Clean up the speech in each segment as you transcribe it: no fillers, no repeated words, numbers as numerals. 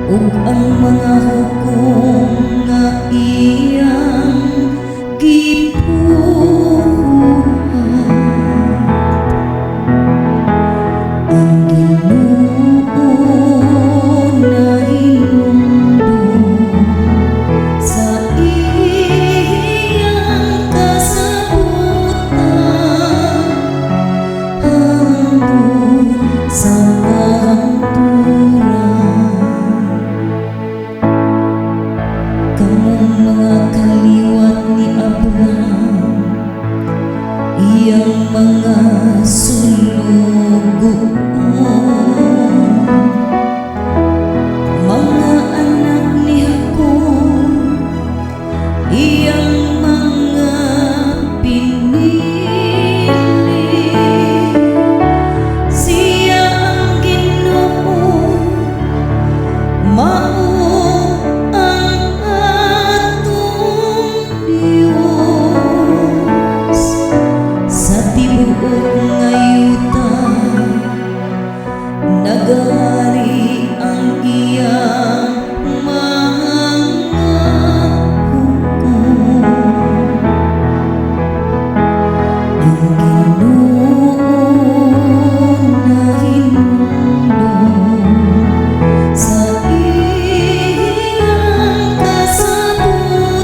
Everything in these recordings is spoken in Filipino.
ug ang mga hukom nga iyang gipuhat. Ang Ginoo nahinumdum sa iyang kasabutan hangtod sa mga kaliwat ni Abraham, iyang mga sulugoon, mga anak ni Jacob, iyang mga pinili. Siya ang Ginoo, mao nagari ang iyang mga hukom. Ang Ginoo nahinumdum sa iyang kasabutan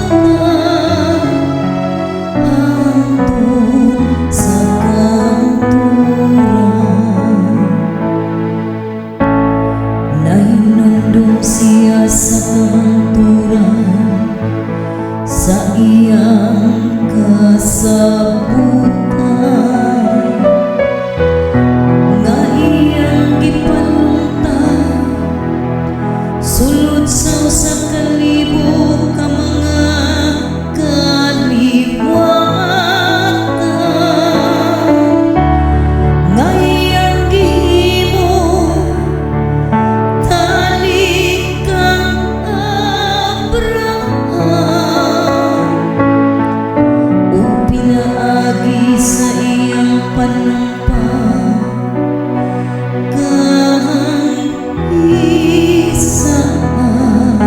hangtod sa nahinumdum siya sa kanturan sa iyang kasabutan nga iyang gipalungtad sulod sa kalibog ka mga kaliwatan nga iyang gihimo sa iyang panumpang kahisaan.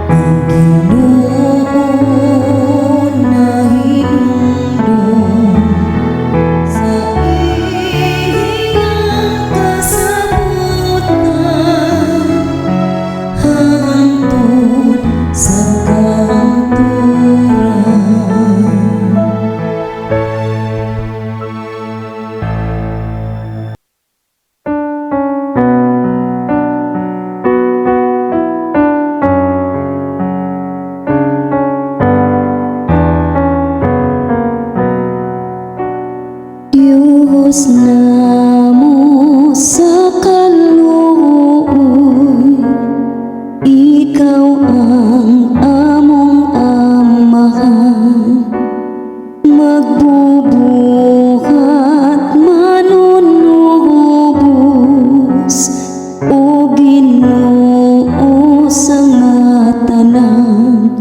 Ang Ginoo nahinumdum sa iyang kasabutan hangtod sa Diyos namo sa kaluoy, ikaw ang among amahan, magbubuhat manunubos o Ginoo sa nga tanan.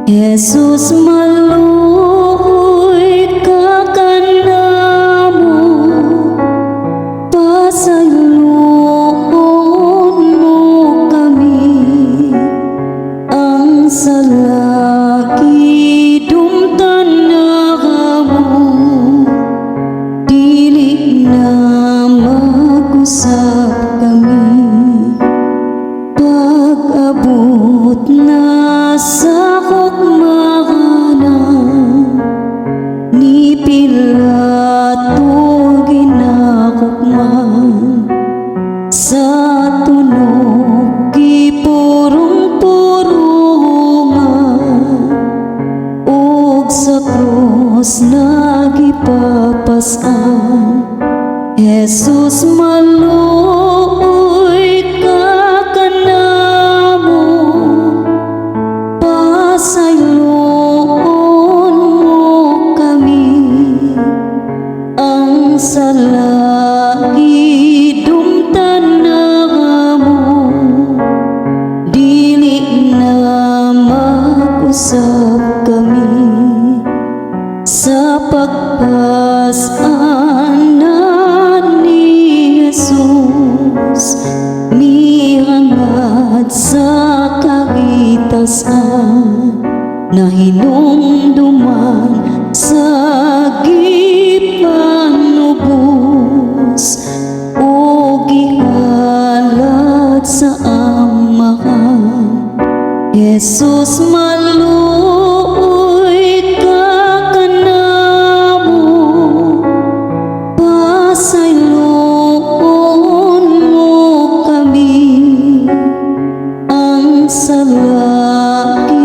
Jesus maluoy ka kanamo, pasayloon mo kami, ang salaki dumtan na mo, dili na mag-usap kami, pag-abot na sa hukmahanan ni Pilato ginakukman sa tunog gipurong-purungan ug sa krus nagipapasan. Jesus maluoy ka kanamo, pasayloon mo kami, ang salaki dumtan na mo, dili na mag-usap kami, sa pagpasanan ni Jesus. na hinumduman sa gipanubos o gihalat sa amahan. Jesus maluoy ka kanamo, pasayloon mo kami. Ang salaki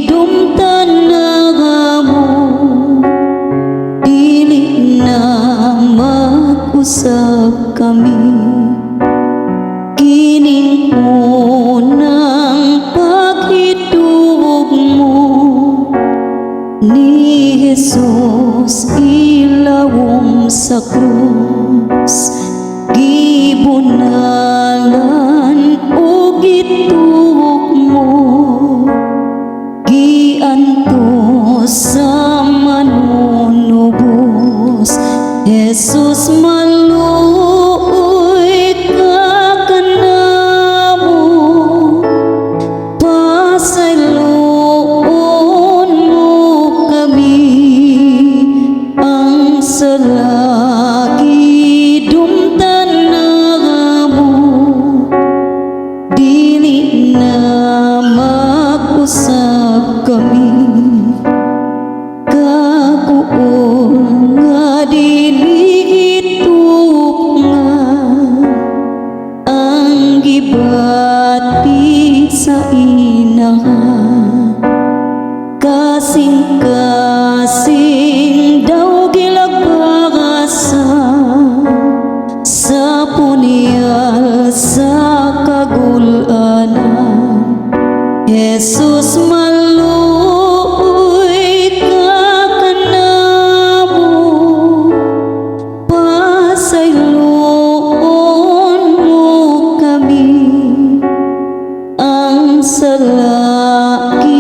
dumtan na mo, dili na mag-usap kami. Kining unang paghidug mo ni Jesus, ilawom sa krus, gibunalan o gitug mo, giantos sa manunubos. Jesus maluoy ka kanamo, pasayloon mo kami. Ang salaki dumtan na mo, dili na mag-usap kami. Kaguol nga dili itugngan, ang gibati sa inahan. Kasing-kasing daw gilagpagasan sa punyal sa kagulanan. Jesus maluoy ka kanamo, pasayloon mo kami. Ang salaki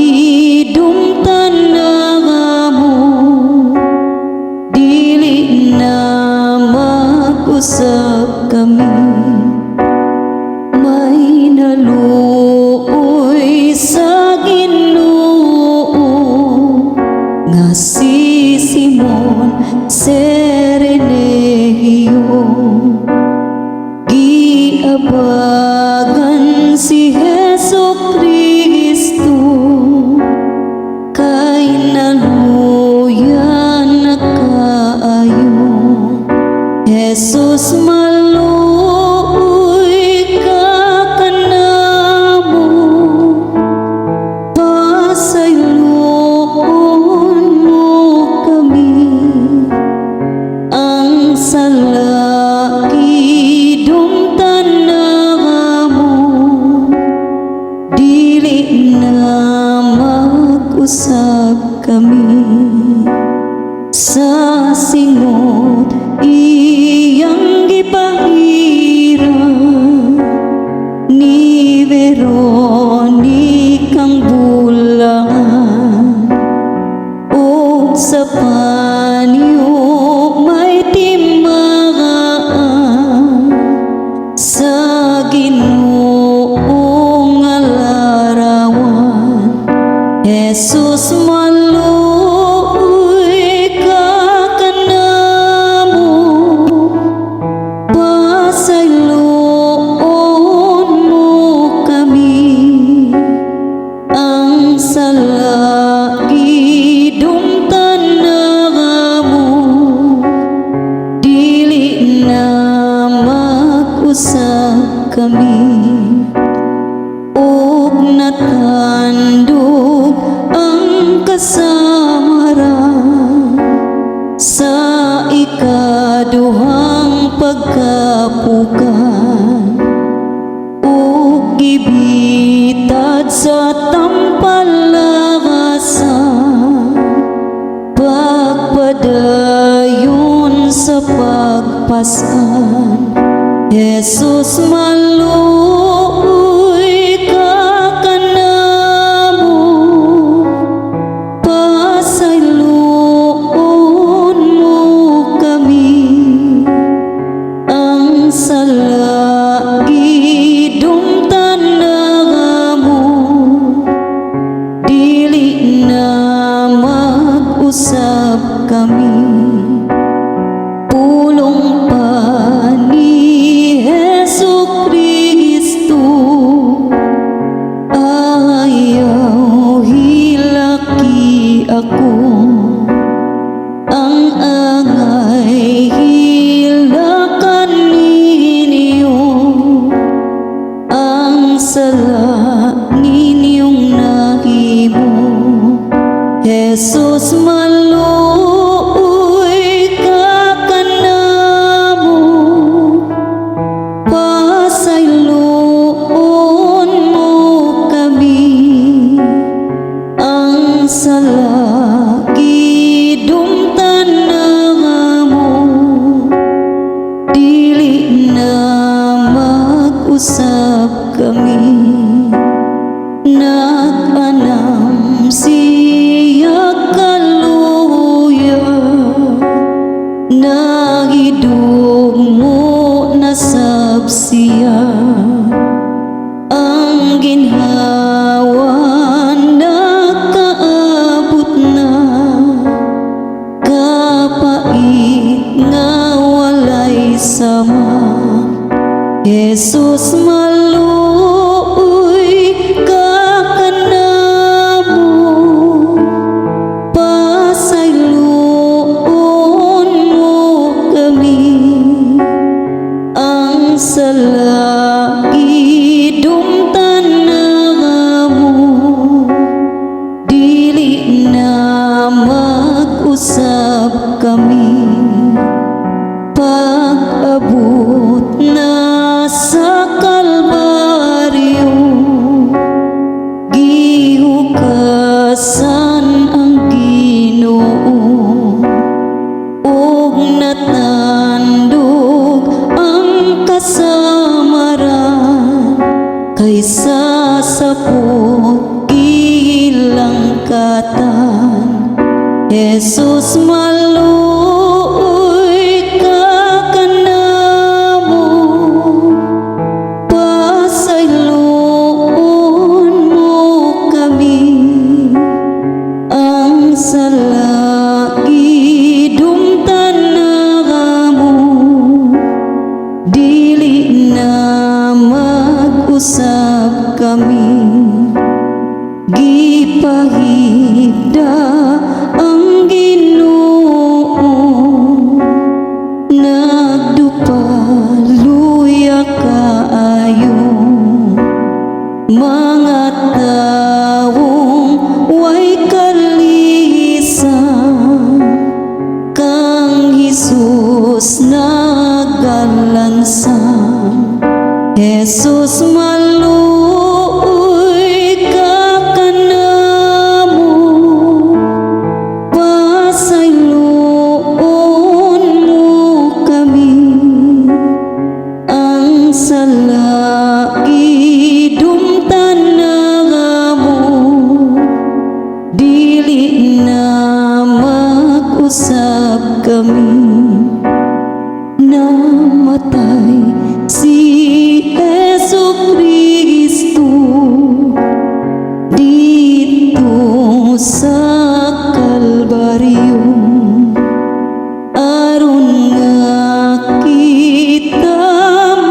dumtan na mo, dili na mag-usap kami. May naluoy sa Ginoo nga si Simon Serenegio, giabagan si Jesucristo, kay naluyan na kaayo. Jesus maluoy ka kanamo, pasayloon mo kami. Ang salaki dumtan na mo, dili na mag-usap kami. Sa singot iyang gipahiran ni Veronicang bulangan, o sa panyo may timagaan sa Ginoong alarawan. Jesus maluoy ka kanamo, pasayloon mo kami. Ang salaki dumtan na mo, dili na mag-usap kami. Og natandog ang kasamaran sa ikaduhang pagkapukan, ug gibitad sa tampalagasan, pagpadayon sa pagpasan. Jesus maluoy ka kanamo, pasayloon mo kami. Ang salaki dumtan na mo, dili na Kristo, ayaw hilaki ako, ang angay hilakan ninyo, ang sala ninyong nahimo. Jesus, maluoy ka kanamo, pasayloon mo kami, ang sala gidumtan na mo, dili na mag-usap kami, nag-anam siya kaluya, nagidugmo na sabsiya, ang ginhawa nakaabot na, kapait nga walay sama. Jesus, maluoy ka kanamo, pasayloon mo kami, ang sala gidumtan na mo, dili na mag-usap kami, pag-abot na sa Kalbaryo, gihugasan ang Ginoo, ug natandog ang kasamaran, kaysa sapot ilang katan. Jesus, maluoy ka kanamo, pasayloon mo kami, ang sala gidumtan na mo, dili na mag-usap kami, gipahigda ang Ginoo, nagdupaluya kaayo, mga tawong way kalisan, kang Jesus nagalansan. Jesus, maluoy ka kanamo, pasayloon mo kami, ang sala gidumtan na mo, dili na mag-usap kami, namatay si Jesu Kristo dito sa Kalbaryo, aron nga kita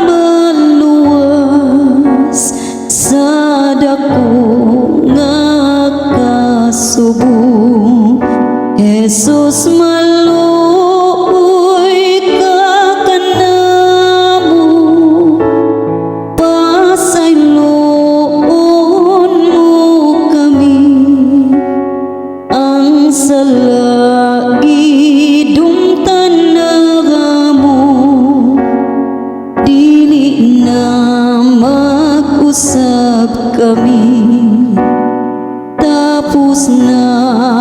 maluwas sa dako nga kasubo. Jesus, maluoy ka kanamo, pasayloon mo kami, ang sala gidumtan na mo, dili na mag-usap kami, tapos na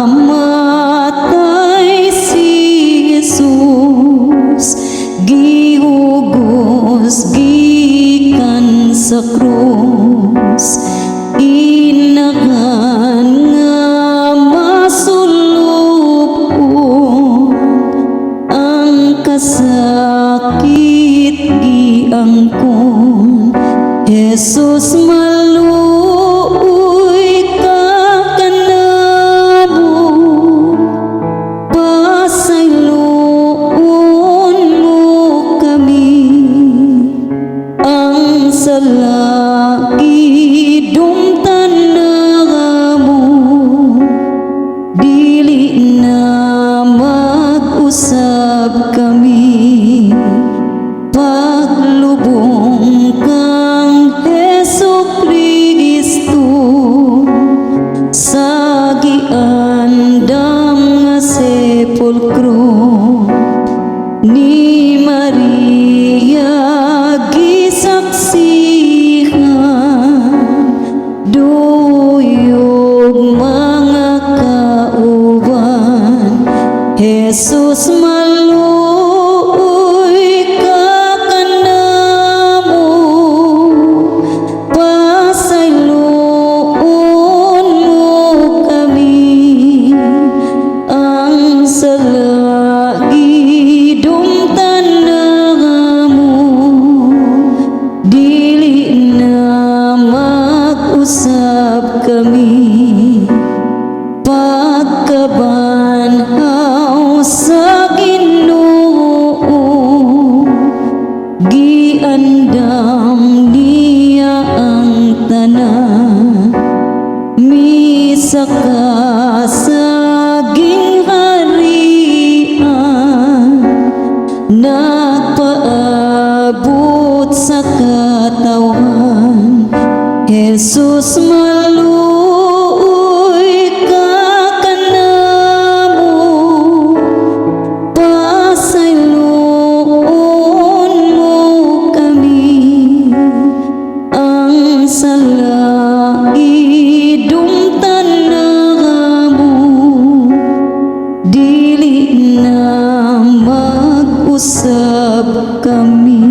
matay si Jesus, gihugos gikan sa krus, inahan nga masulupon, ang kasakit giangkon. Jesus, maluoy ka kanamo, pasayloon mo kami, ang salaki dumtan mo, dili na mag-usab kami. Paglubong kang Jesucristo sa giandam nga sepulkro ni Maria gisaksihan, duyog mga kauban. Jesus maluoy ka kanamo, pasayloon mo kami. Ang salagi dumtan mo, dili na mag-usab kami. Pagkabanhaw sa Ginoo, giandam niya ang tanan. Misa ka sa gingharian, nagpaabot sa katawan. Jesus maluoy ka kanamo, pasayloon mo kami. Ang salagi dumtan mo, dili na mag-usab kami.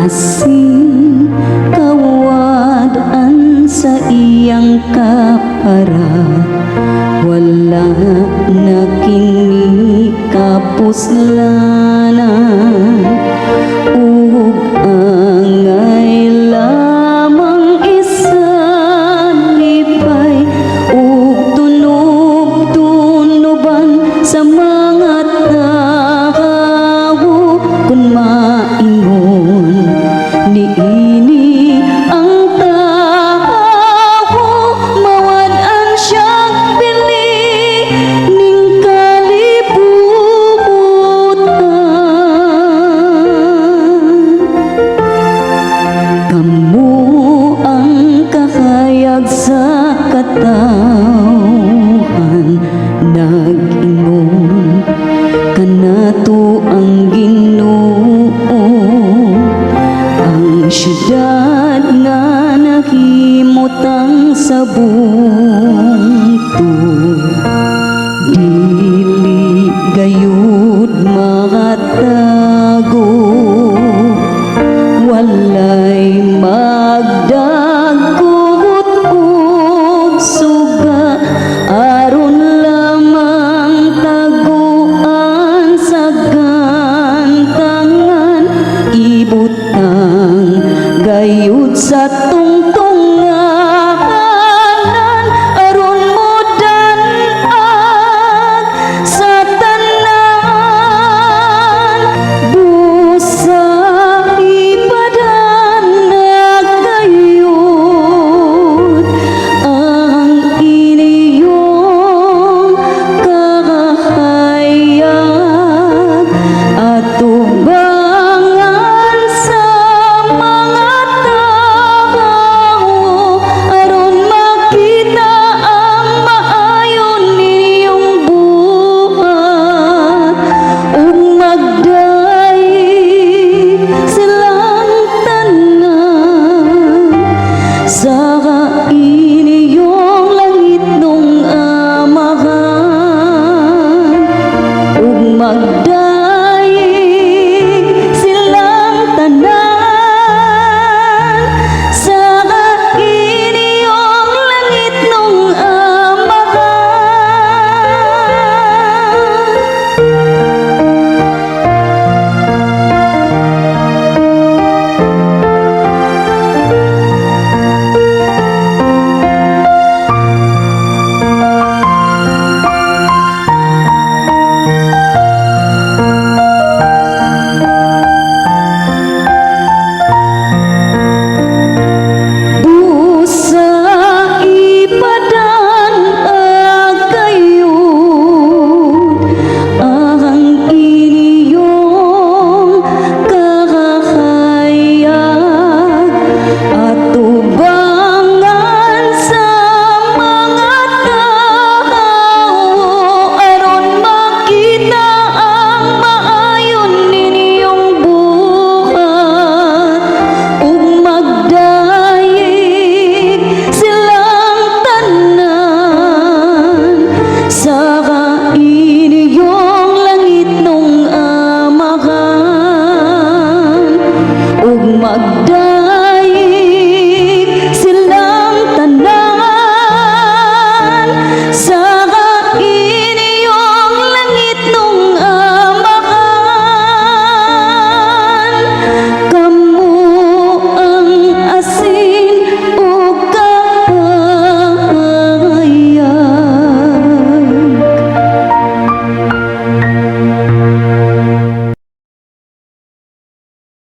Asin kawadaan sa iyang kaparat, wala na kini kapuslan.